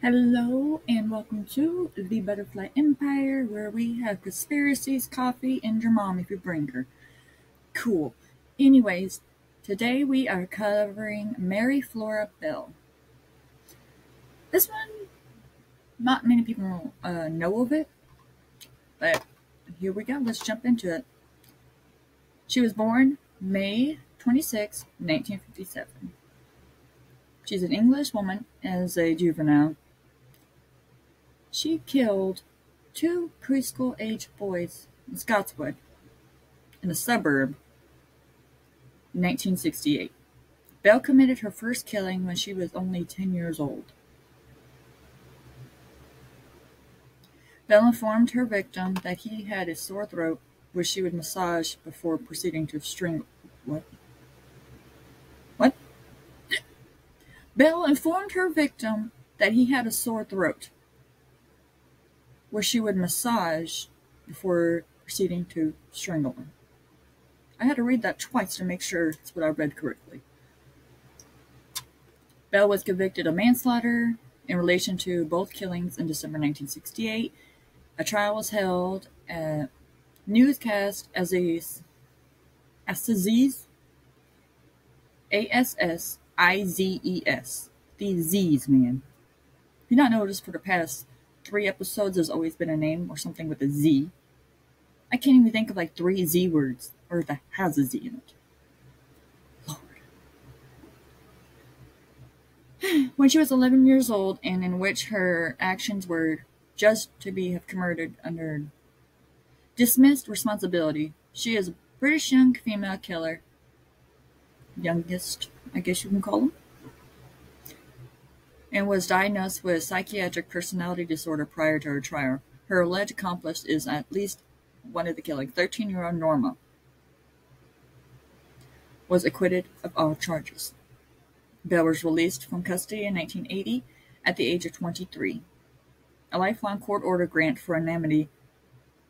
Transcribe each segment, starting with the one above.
Hello and welcome to the Butterfly Empire, where we have conspiracies, coffee, and your mom if you bring her. Cool. Anyways, today we are covering Mary Flora Bell. This one, not many people know of it, but here we go. Let's jump into it. She was born May 26, 1957. She's an English woman as a juvenile. She killed two preschool-aged boys in Scotswood, in a suburb, in 1968. Bell committed her first killing when she was only 10 years old. Bell informed her victim that he had a sore throat, which she would massage before proceeding to strangle. What? What? Bell informed her victim that he had a sore throat, where she would massage before proceeding to strangle him. I had to read that twice to make sure it's what I read correctly. Bell was convicted of manslaughter in relation to both killings in December 1968. A trial was held at newscast as a Assizes, Assizes. These Z's, man. If you not noticed, for the past 3 episodes, there's always been a name or something with a Z. I can't even think of like 3 Z words or that has a Z in it. When she was 11 years old, and in which her actions were judged to have committed under dismissed responsibility. She is a British young female killer. Youngest, I guess you can call them. And was diagnosed with psychiatric personality disorder prior to her trial. Her alleged accomplice is at least one of the killings. 13-year-old Norma was acquitted of all charges. Bell was released from custody in 1980 at the age of 23. A lifelong court order grant for anonymity.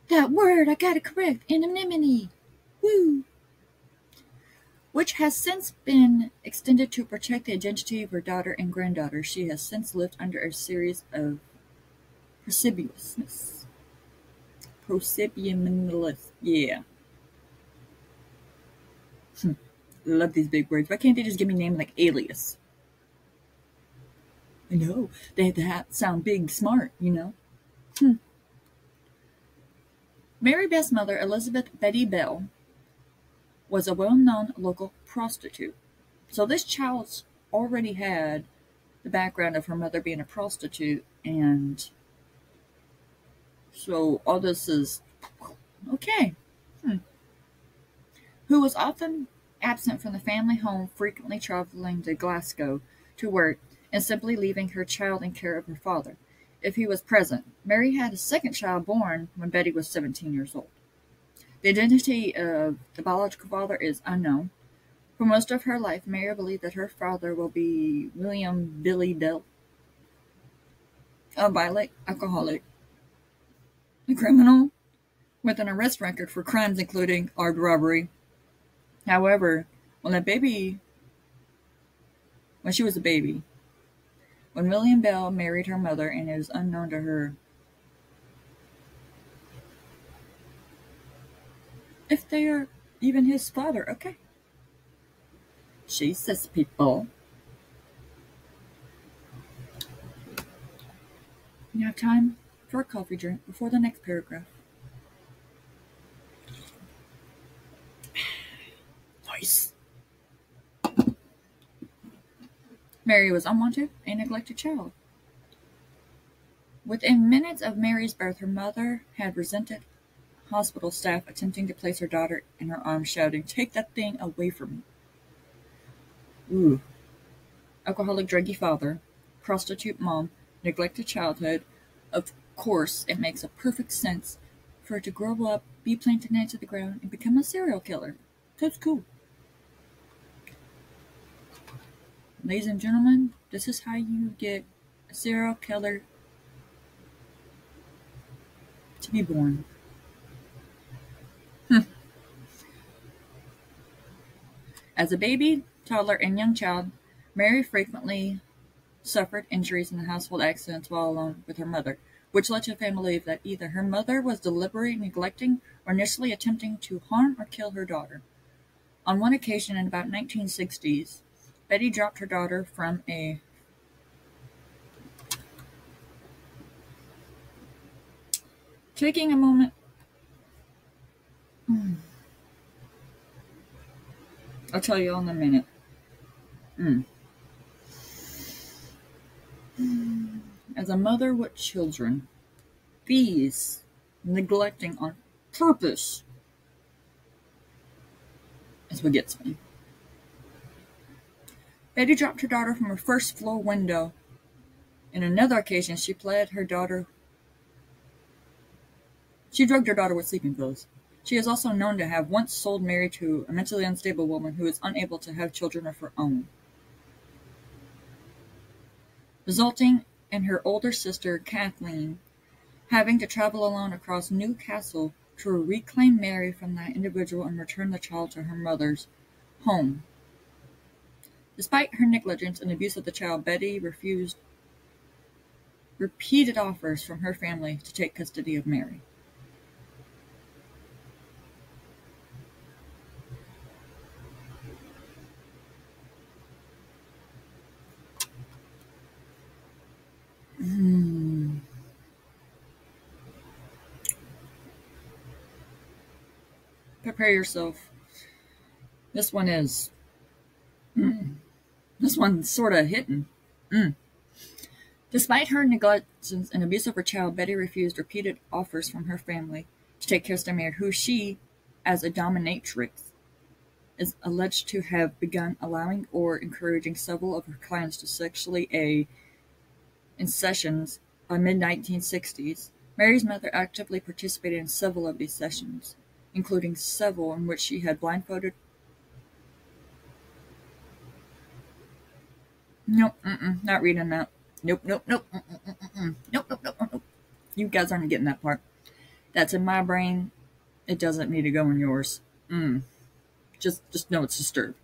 That word, I got it correct. Anonymity. Woo! Which has since been extended to protect the identity of her daughter and granddaughter. She has since lived under a series of promiscuousness. Yeah. Love these big words. Why can't they just give me a name like Alias? I know. They have to sound big, smart, you know? Mary Bell's mother, Elizabeth Betty Bell, was a well-known local prostitute. So this child's already had the background of her mother being a prostitute, and so all this is okay. Who was often absent from the family home, frequently traveling to Glasgow to work, and simply leaving her child in care of her father, if he was present. Mary had a second child born when Betty was 17 years old. The identity of the biological father is unknown. For most of her life, Mary believed that her father will be William Billy Bell, a violent alcoholic, a criminal with an arrest record for crimes including armed robbery. However, when she was a baby, when William Bell married her mother, and it is unknown to her if they are even his father. Okay. She says, people. You have time for a coffee drink before the next paragraph. Nice. Mary was unwanted, a neglected child. Within minutes of Mary's birth, her mother had resented hospital staff attempting to place her daughter in her arms, shouting, "Take that thing away from me." Ooh. Alcoholic, druggy father, prostitute mom, neglected childhood. Of course, it makes a perfect sense for her to grow up, be planted into the ground, and become a serial killer. That's cool. Ladies and gentlemen, this is how you get a serial killer to be born. As a baby, toddler, and young child, Mary frequently suffered injuries in the household accidents while alone with her mother, which led to the family belief that either her mother was deliberately neglecting or initially attempting to harm or kill her daughter. On one occasion in about 1960s, Betty dropped her daughter from a taking a moment. I'll tell you all in a minute. As a mother with children, these neglecting on purpose is what gets me. Betty dropped her daughter from her first floor window. In another occasion, she drugged her daughter with sleeping pills. She is also known to have once sold Mary to a mentally unstable woman who is unable to have children of her own, resulting in her older sister, Kathleen, having to travel alone across Newcastle to reclaim Mary from that individual and return the child to her mother's home. Despite her negligence and abuse of the child, Betty refused repeated offers from her family to take custody of Mary. Prepare yourself. This one's sort of hitting. Despite her negligence and abuse of her child, Betty refused repeated offers from her family to take care of Mary, who she, as a dominatrix, is alleged to have begun allowing or encouraging several of her clients to sexually in sessions by mid-1960s. Mary's mother actively participated in several of these sessions, including several in which she had blindfolded. Nope, not reading that. Nope. Nope. You guys aren't getting that part. That's in my brain. It doesn't need to go in yours. Just know it's disturbed.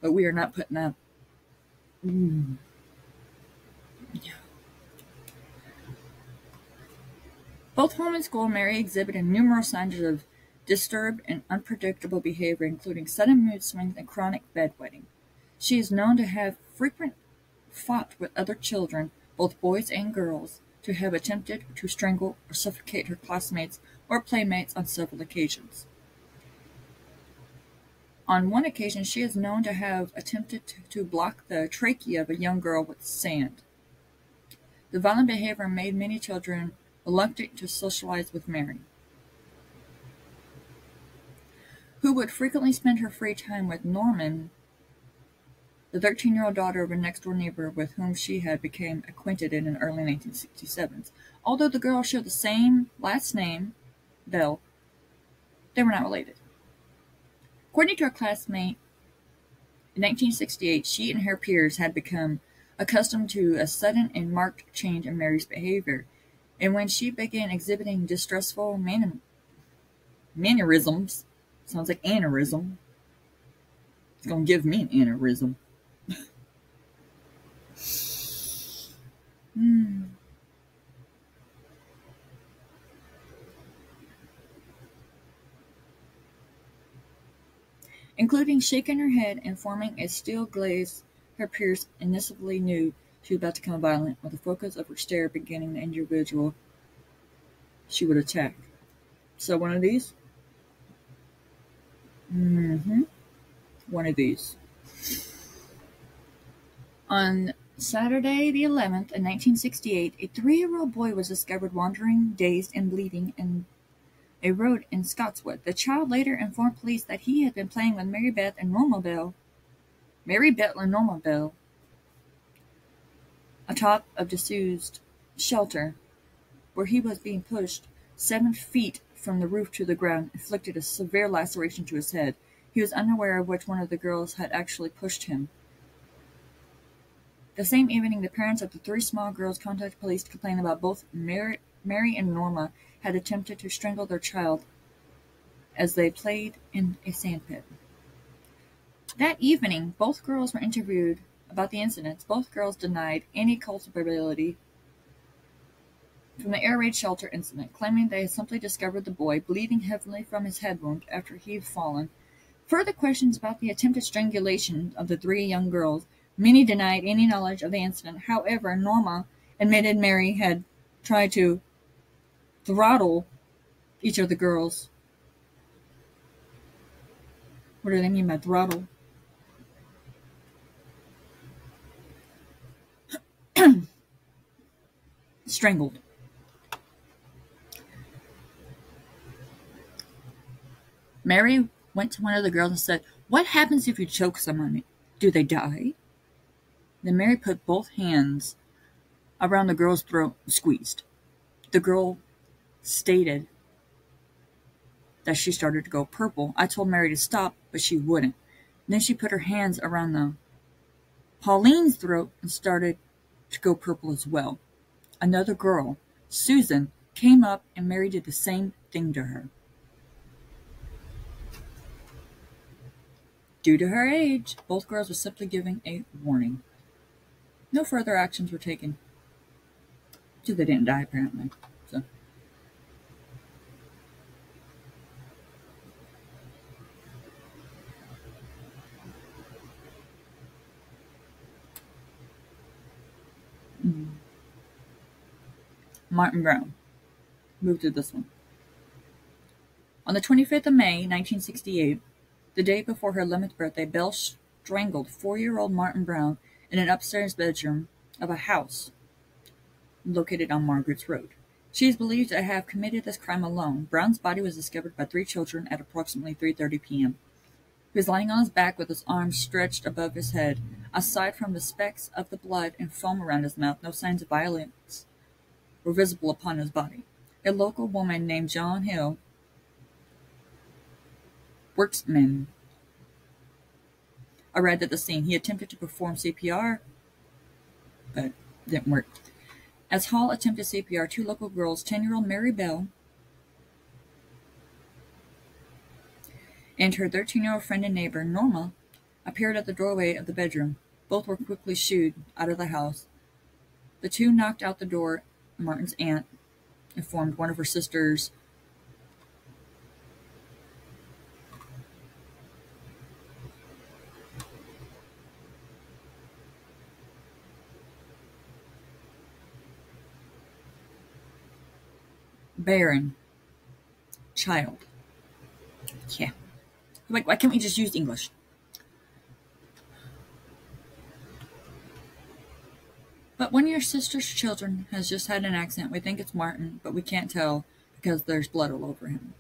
But we are not putting that. Both home and school, Mary exhibited numerous signs of disturbed and unpredictable behavior, including sudden mood swings and chronic bedwetting. She is known to have frequently fought with other children, both boys and girls, to have attempted to strangle or suffocate her classmates or playmates on several occasions. On one occasion, she is known to have attempted to block the trachea of a young girl with sand. The violent behavior made many children reluctant to socialize with Mary, who would frequently spend her free time with Norman, the 13-year-old daughter of a next-door neighbor with whom she had become acquainted in the early 1967s. Although the girls shared the same last name, Bell, they were not related. According to her classmate, in 1968, she and her peers had become accustomed to a sudden and marked change in Mary's behavior, and when she began exhibiting distressful mannerisms, sounds like aneurysm. It's going to give me an aneurysm. Including shaking her head and forming a steel glaze, her peers innocently knew she was about to become violent, with the focus of her stare beginning the individual she would attack. So one of these? One of these. On Saturday the 11th in 1968, a 3-year-old boy was discovered wandering, dazed, and bleeding in a road in Scotswood. The child later informed police that he had been playing with Mary Beth and Norma Bell atop a disused shelter, where he was being pushed 7 feet from the roof to the ground, inflicted a severe laceration to his head. He was unaware of which one of the girls had actually pushed him. The same evening, the parents of the 3 small girls contacted police to complain about both Mary and Norma had attempted to strangle their child as they played in a sandpit. That evening, both girls were interviewed about the incidents, both girls denied any culpability from the air raid shelter incident, claiming they had simply discovered the boy bleeding heavily from his head wound after he had fallen. Further questions about the attempted strangulation of the three young girls. Many denied any knowledge of the incident. However, Norma admitted Mary had tried to throttle each of the girls. What do they mean by throttle? Strangled. Mary went to one of the girls and said, "What happens if you choke someone? Do they die?" Then Mary put both hands around the girl's throat and squeezed. The girl stated that she started to go purple. I told Mary to stop, but she wouldn't. Then she put her hands around the Pauline's throat and started to go purple as well. Another girl, Susan, came up and Mary did the same thing to her. Due to her age, both girls were simply given a warning. No further actions were taken. So they didn't die, apparently. So. Martin Brown. Move to this one. On the 25th of May, 1968, the day before her 11th birthday, Belle strangled 4-year-old Martin Brown in an upstairs bedroom of a house located on Margaret's Road. She is believed to have committed this crime alone. Brown's body was discovered by 3 children at approximately 3:30 p.m. He was lying on his back with his arms stretched above his head. Aside from the specks of the blood and foam around his mouth, no signs of violence were visible upon his body. A local woman named John Hill Worksman arrived at the scene. He attempted to perform CPR, but didn't work. As Hall attempted CPR, 2 local girls, 10-year-old Mary Bell and her 13-year-old friend and neighbor, Norma, appeared at the doorway of the bedroom. Both were quickly shooed out of the house. The 2 knocked out the door. Martin's aunt informed one of her sisters Barren child. Yeah. Like, why can't we just use English? But one of your sister's children has just had an accident. We think it's Martin, but we can't tell because there's blood all over him.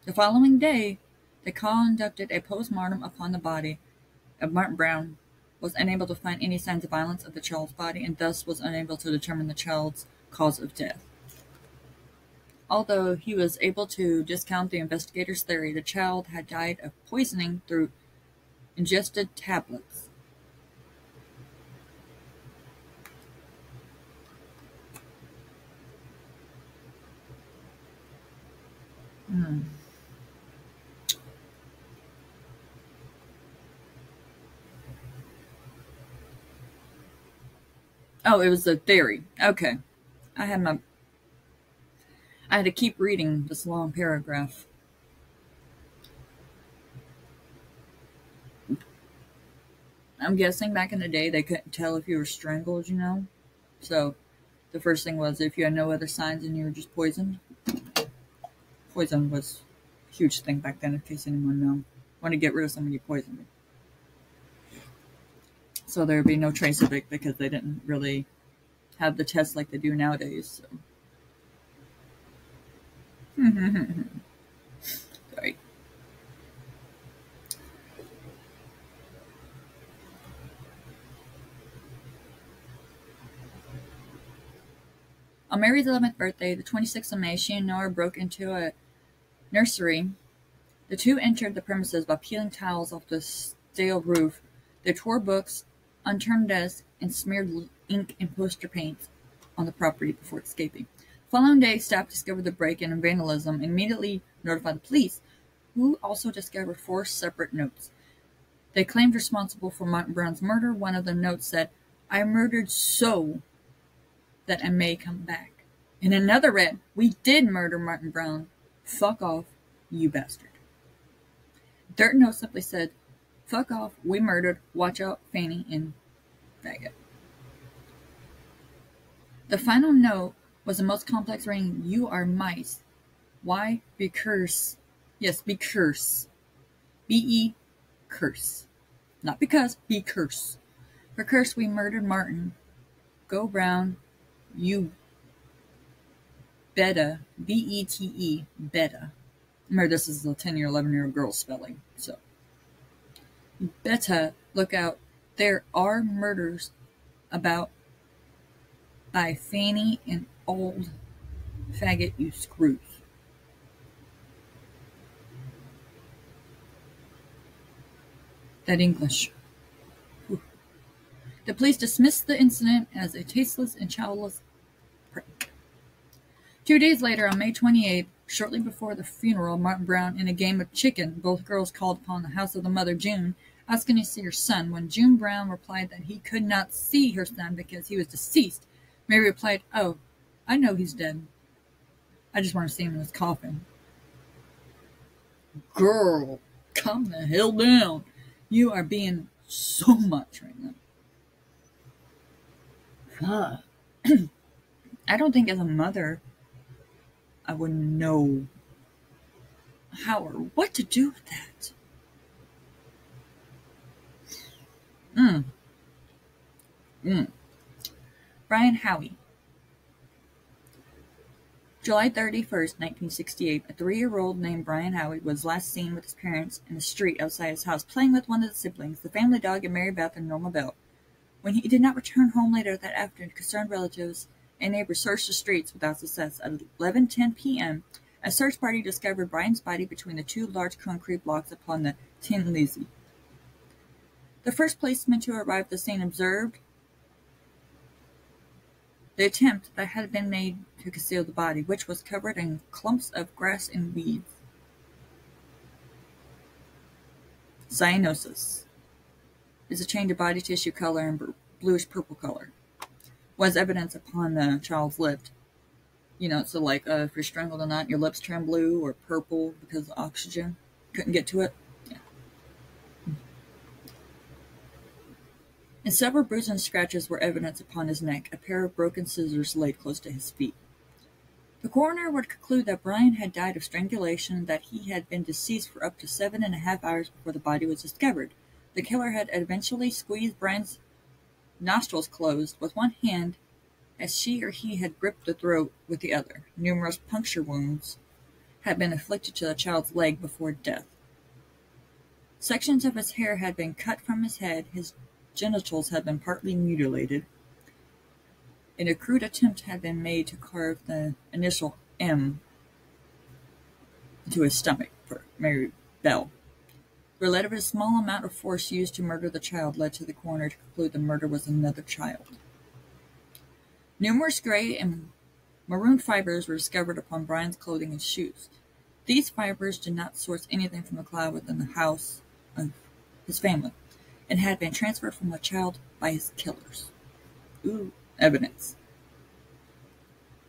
The following day, they conducted a post-mortem upon the body of Martin Brown, was unable to find any signs of violence of the child's body, and thus was unable to determine the child's cause of death. Although he was able to discount the investigators' theory, the child had died of poisoning through ingested tablets. Oh, it was a theory. Okay. I had to keep reading this long paragraph. I'm guessing back in the day they couldn't tell if you were strangled, you know? So the first thing was if you had no other signs and you were just poisoned. Poison was a huge thing back then, in case anyone knows. Want to get rid of somebody poisoned. So there would be no trace of it because they didn't really have the tests like they do nowadays. So. Sorry. On Mary's 11th birthday, the 26th of May, she and Nora broke into a nursery. The 2 entered the premises by peeling tiles off the stale roof. They tore books, unturned desks, and smeared ink and poster paint on the property before escaping. The following day, staff discovered the break-in and vandalism and immediately notified the police, who also discovered 4 separate notes. They claimed responsible for Martin Brown's murder. One of them notes said, "I murdered so that I may come back." And another read, "We did murder Martin Brown. Fuck off, you bastard." Dirt note simply said, "Fuck off, we murdered. Watch out, Fanny and faggot." The final note was the most complex reading, "You are mice. Why? Because." Yes, because. B-E, curse. Not because, be curse. For curse, we murdered Martin. Go Brown, you beta, B-E-T-E, beta. Remember, this is a 10-year, 11-year-old girl spelling, so. Beta, look out. There are murders about by Fanny and old faggot, you screws. That English. Whew. The police dismissed the incident as a tasteless and childless prank. 2 days later, on May 28th, shortly before the funeral, Martin Brown, in a game of chicken, both girls called upon the house of the mother, June, asking to see her son. When June Brown replied that he could not see her son because he was deceased, Mary replied, "Oh, I know he's dead. I just want to see him in his coffin." Girl, calm the hell down. You are being so much right now. I don't think as a mother I would know how or what to do with that. Brian Howie. July 31st, 1968, a 3-year-old named Brian Howie was last seen with his parents in the street outside his house playing with one of the siblings, the family dog, and Mary Beth and Norma Bell. When he did not return home later that afternoon, concerned relatives and neighbors searched the streets without success. At 11:10 p.m., a search party discovered Brian's body between the two large concrete blocks upon the Tin Lizzie. The first policeman to arrive at the scene observed the attempt that had been made to conceal the body, which was covered in clumps of grass and weeds. Cyanosis is a change of body tissue color and bluish-purple color. Was evidence upon the child's lip. So like if you're strangled or not, your lips turn blue or purple because of oxygen. Couldn't get to it. Yeah. And several bruises and scratches were evidence upon his neck. A pair of broken scissors laid close to his feet. The coroner would conclude that Brian had died of strangulation and that he had been deceased for up to 7.5 hours before the body was discovered. The killer had eventually squeezed Brian's nostrils closed with one hand as she or he had gripped the throat with the other. Numerous puncture wounds had been inflicted to the child's leg before death. Sections of his hair had been cut from his head. His genitals had been partly mutilated. An crude attempt had been made to carve the initial M into his stomach for Mary Bell. The relatively small amount of force used to murder the child led to the coroner to conclude the murder was another child. Numerous gray and maroon fibers were discovered upon Brian's clothing and shoes. These fibers did not source anything from the cloud within the house of his family, and had been transferred from the child by his killers. Ooh, evidence.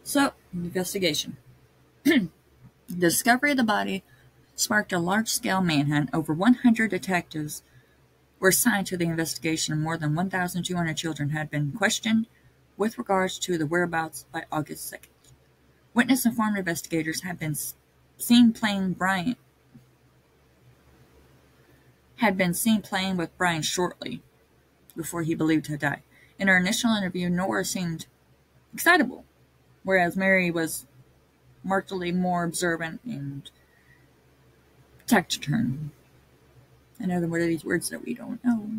So, investigation. The discovery of the body sparked a large-scale manhunt. Over 100 detectives were assigned to the investigation, and more than 1,200 children had been questioned with regards to the whereabouts by August 2nd. Witness informed investigators had been seen playing with Brian shortly before he believed to die. In her initial interview, Nora seemed excitable, whereas Mary was markedly more observant and taciturn. Another one of these words that we don't know.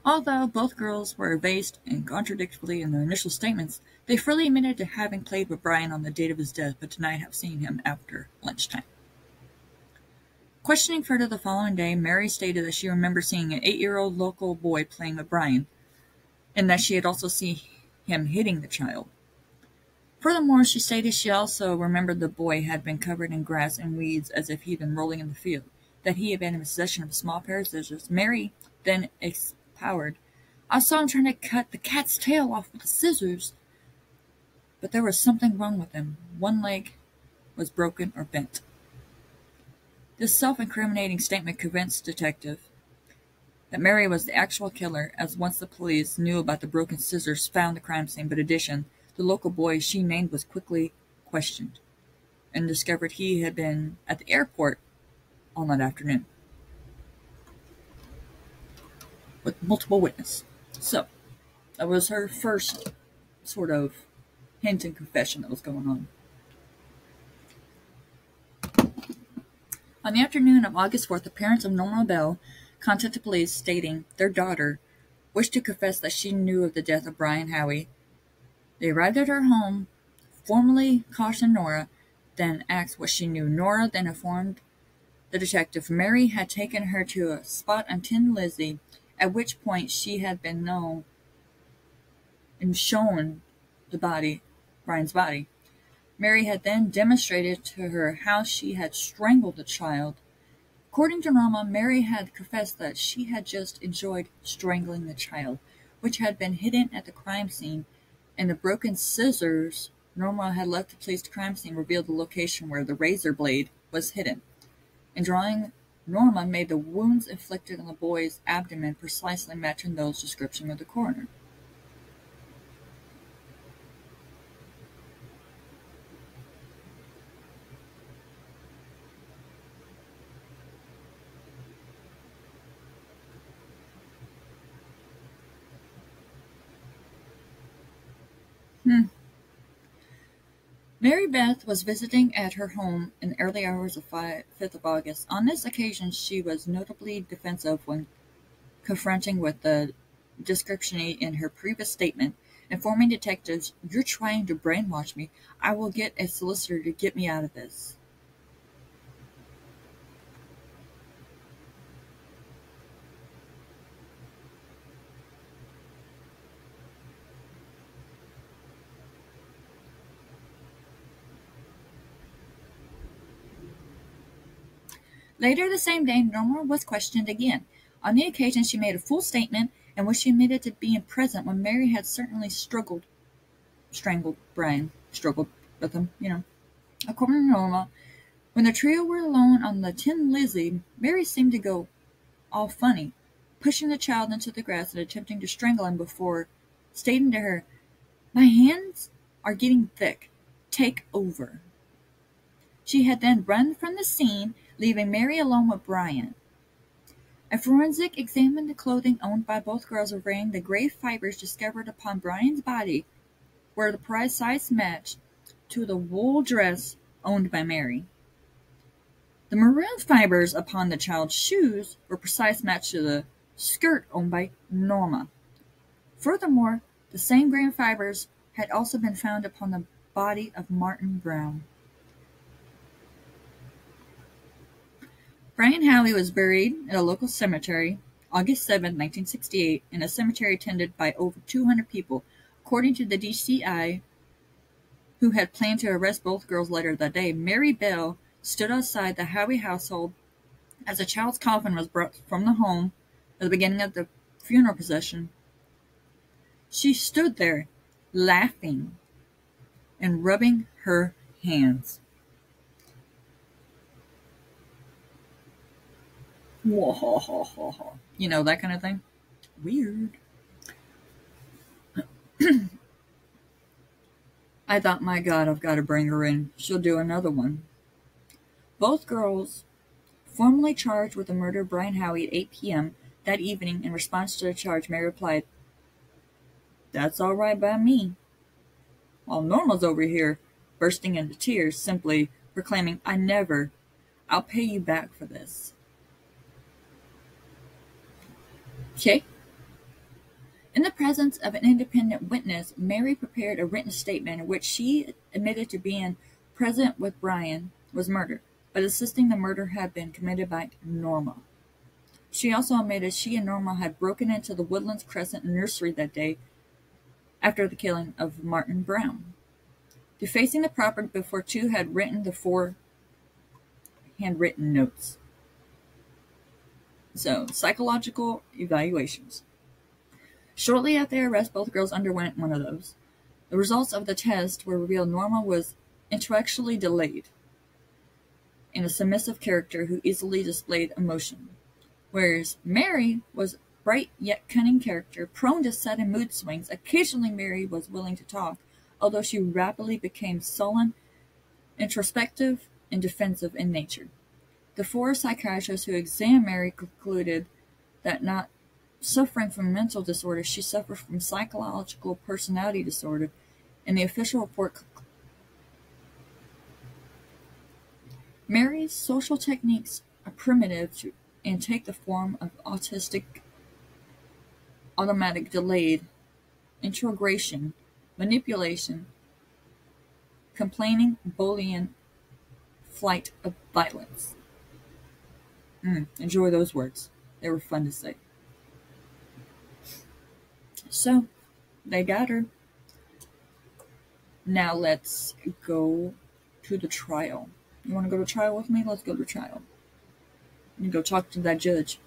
Although both girls were evasive and contradictory in their initial statements, they freely admitted to having played with Brian on the date of his death, but denied having seen him after lunchtime. Questioning further the following day, Mary stated that she remembered seeing an 8-year-old local boy playing with Brian, and that she had also seen him hitting the child. Furthermore, she stated she also remembered the boy had been covered in grass and weeds as if he'd been rolling in the field. that he had been in possession of a small pair of scissors. Mary then expounded. I saw him trying to cut the cat's tail off with the scissors, but there was something wrong with him. One leg was broken or bent. This self-incriminating statement convinced Detective that Mary was the actual killer, as once the police knew about the broken scissors found the crime scene. But in addition, the local boy she named was quickly questioned and discovered he had been at the airport all that afternoon with multiple witnesses. So, that was her first sort of hint and confession that was going on. On the afternoon of August 4th, the parents of Norma Bell contacted police stating their daughter wished to confess that she knew of the death of Brian Howie. They arrived at her home, formally cautioned Nora, then asked what she knew. Nora then informed the detective Mary had taken her to a spot on Tin Lizzie, at which point she had been known and shown the body, Brian's body. Mary had then demonstrated to her how she had strangled the child. According to Norma, Mary had confessed that she had just enjoyed strangling the child, which had been hidden at the crime scene, and the broken scissors Norma had left the police crime scene revealed the location where the razor blade was hidden. In drawing, Norma made the wounds inflicted on the boy's abdomen precisely matching those description of the coroner. Mary Beth was visiting at her home in the early hours of 5th of August. On this occasion, she was notably defensive when confronting with the description in her previous statement, informing detectives, "You're trying to brainwash me. I will get a solicitor to get me out of this." Later the same day, Norma was questioned again. On the occasion, she made a full statement in which she admitted to being present when Mary had certainly strangled Brian, struggled with him, According to Norma, when the trio were alone on the Tin Lizzie, Mary seemed to go all funny, pushing the child into the grass and attempting to strangle him before stating to her, "My hands are getting thick. Take over." She had then run from the scene, leaving Mary alone with Brian. A forensic examined the clothing owned by both girls, revealing the gray fibers discovered upon Brian's body were the precise match to the wool dress owned by Mary. The maroon fibers upon the child's shoes were precise match to the skirt owned by Norma. Furthermore, the same gray fibers had also been found upon the body of Martin Brown. Brian Howie was buried at a local cemetery August 7, 1968, in a cemetery attended by over 200 people, according to the DCI, who had planned to arrest both girls later that day. Mary Bell stood outside the Howie household as the child's coffin was brought from the home at the beginning of the funeral procession. She stood there, laughing and rubbing her hands. You know, that kind of thing. Weird. I thought, my God, I've got to bring her in. She'll do another one. Both girls formally charged with the murder of Brian Howie at 8 p.m. that evening. In response to the charge, Mary replied, "That's all right by me." While Norma's over here bursting into tears, simply proclaiming, I'll pay you back for this." Okay. In the presence of an independent witness, Mary prepared a written statement in which she admitted to being present when Brian was murdered, but insisting the murder had been committed by Norma. She also admitted she and Norma had broken into the Woodlands Crescent nursery that day after the killing of Martin Brown, defacing the property before two had written the 4 handwritten notes. So, psychological evaluations. Shortly after their arrest, both girls underwent one of those. The results of the test were revealed Norma was intellectually delayed and a submissive character who easily displayed emotion, whereas Mary was a bright yet cunning character, prone to sudden mood swings. Occasionally Mary was willing to talk, although she rapidly became sullen, introspective, and defensive in nature. The four psychiatrists who examined Mary concluded that not suffering from mental disorder, she suffered from psychological personality disorder, and the official report Mary's social techniques are primitive and take the form of autistic, automatic delayed, introgression, manipulation, complaining, bullying, flight of violence. Enjoy those words. They were fun to say. So, they got her. Now let's go to the trial. You want to go to trial with me? Let's go to trial. You go talk to that judge.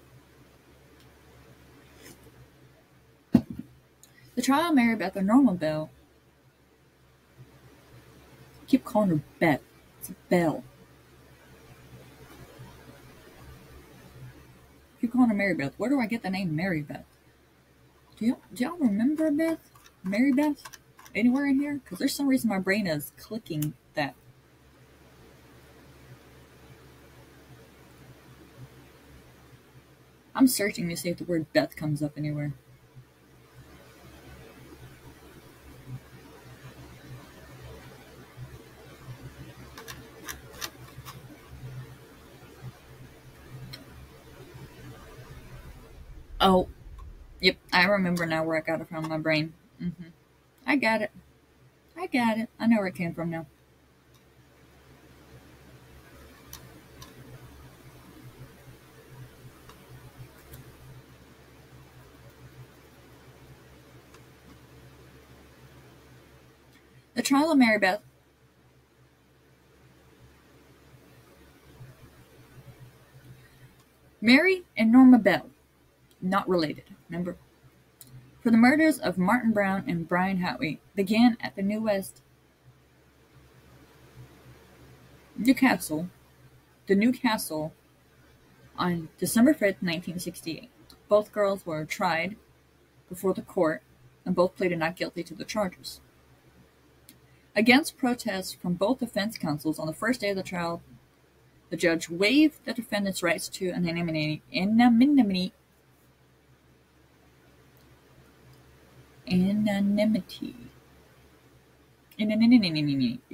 The trial of Mary Beth or Norma Bell. I keep calling her Beth. It's a Bell. I keep calling her Mary Beth. Where do I get the name Mary Beth? Do y'all remember Beth? Mary Beth? Anywhere in here? Because there's some reason my brain is clicking that. I'm searching to see if the word Beth comes up anywhere. Oh, yep, I remember now where I got it from, my brain. I got it. I know where it came from now. The trial of Mary Beth. Mary and Norma Bell, not related, remember? For the murders of Martin Brown and Brian Howie began at the Newcastle, on December 5th, 1968. Both girls were tried before the court, and both pleaded not guilty to the charges. Against protests from both defense counsels on the first day of the trial, the judge waived the defendant's rights to anonymity. You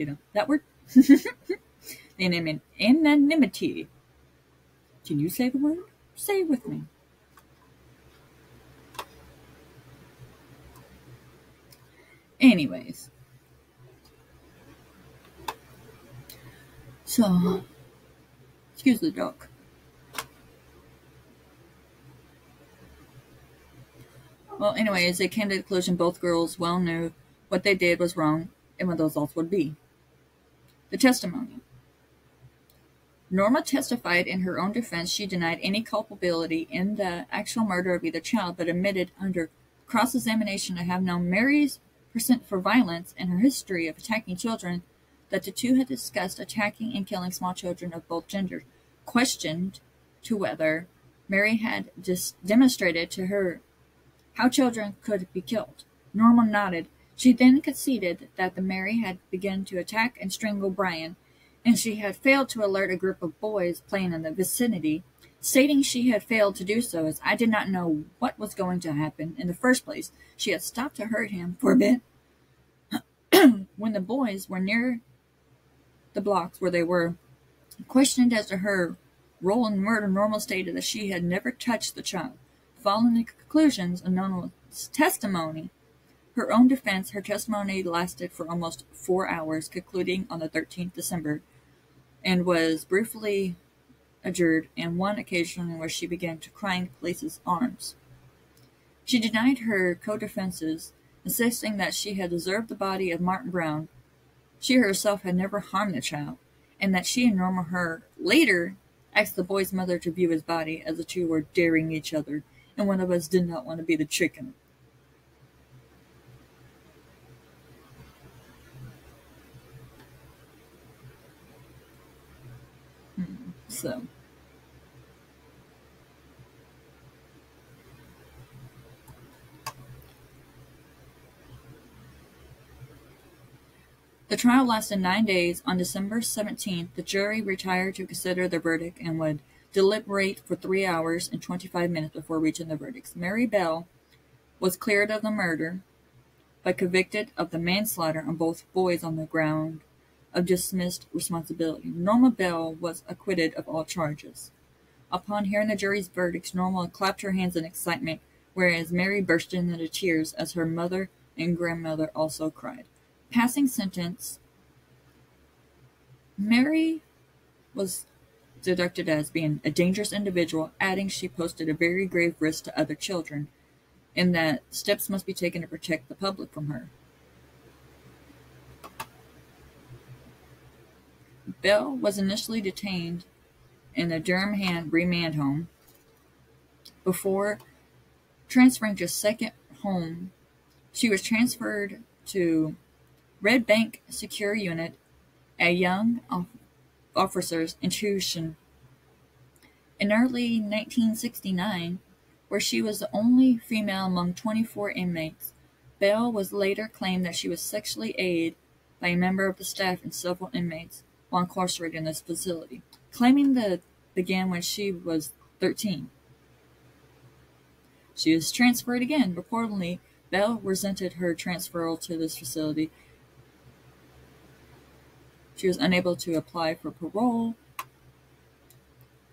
know, that word? Anonymity. Can you say the word? Say it with me. Anyways. So, excuse the dog. Well, anyways, they came to the conclusion both girls well knew what they did was wrong and what the results would be. The testimony. Norma testified in her own defense she denied any culpability in the actual murder of either child, but admitted under cross-examination to have known Mary's percent for violence and her history of attacking children, that the two had discussed attacking and killing small children of both genders. Questioned to whether Mary had demonstrated to her how children could be killed, Norma nodded. She then conceded that the Mary had begun to attack and strangle Brian, and she had failed to alert a group of boys playing in the vicinity, stating she had failed to do so as I did not know what was going to happen in the first place. She had stopped to hurt him for a bit. When the boys were near the blocks where they were questioned as to her role in the murder, Norma stated that she had never touched the child. Following the conclusions of Norma's testimony, her own defense, her testimony lasted for almost 4 hours, concluding on the 13th December, and was briefly adjourned, and one occasion where she began to cry in police's arms. She denied her co-defenses, insisting that she had observed the body of Martin Brown. She herself had never harmed the child, and that she and Norma heard later asked the boy's mother to view his body as the two were daring each other, and one of us did not want to be the chicken. So, the trial lasted 9 days. On December 17th, the jury retired to consider their verdict and would deliberate for 3 hours and 25 minutes before reaching the verdicts. Mary Bell was cleared of the murder, but convicted of the manslaughter on both boys on the ground of dismissed responsibility. Norma Bell was acquitted of all charges. Upon hearing the jury's verdict, Norma clapped her hands in excitement, whereas Mary burst into tears as her mother and grandmother also cried. Passing sentence, Mary was deducted as being a dangerous individual, adding she posed a very grave risk to other children, and that steps must be taken to protect the public from her. Bell was initially detained in the Durham remand home before transferring to a second home. She was transferred to Red Bank Secure Unit, a young officers' institution, in early 1969, where she was the only female among 24 inmates. Bell was later claimed that she was sexually aided by a member of the staff and several inmates while incarcerated in this facility, claiming that began when she was 13. She was transferred again. Reportedly, Bell resented her transferal to this facility. She was unable to apply for parole.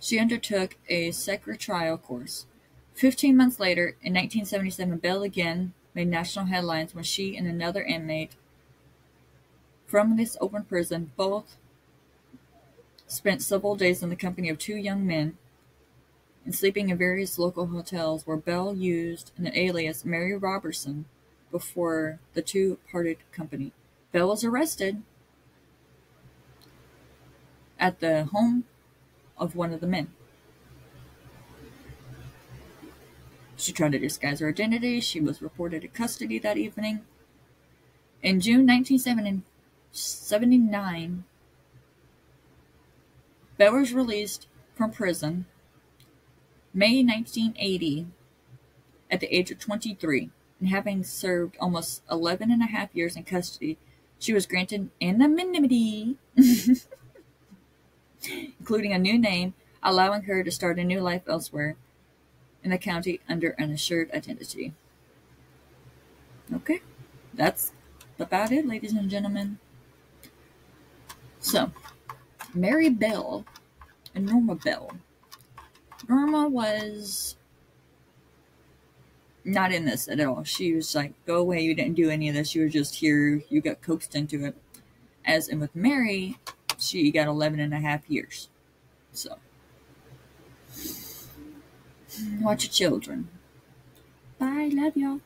She undertook a secret trial course. 15 months later, in 1977, Bell again made national headlines when she and another inmate from this open prison both spent several days in the company of two young men and sleeping in various local hotels, where Bell used an alias, Mary Robertson, before the two parted company. Bell was arrested at the home of one of the men. She tried to disguise her identity. She was reported to custody that evening. In June 1979, Bell was released from prison. May 1980, at the age of 23, and having served almost 11 and a half years in custody, she was granted anonymity, including a new name, allowing her to start a new life elsewhere in the county under an assured identity. Okay, that's about it, ladies and gentlemen. So, Mary Bell and Norma Bell. Norma was not in this at all. She was like, go away, you didn't do any of this, you were just here, you got coaxed into it. As in with Mary, she got 11 and a half years. So, watch your children. Bye, love y'all.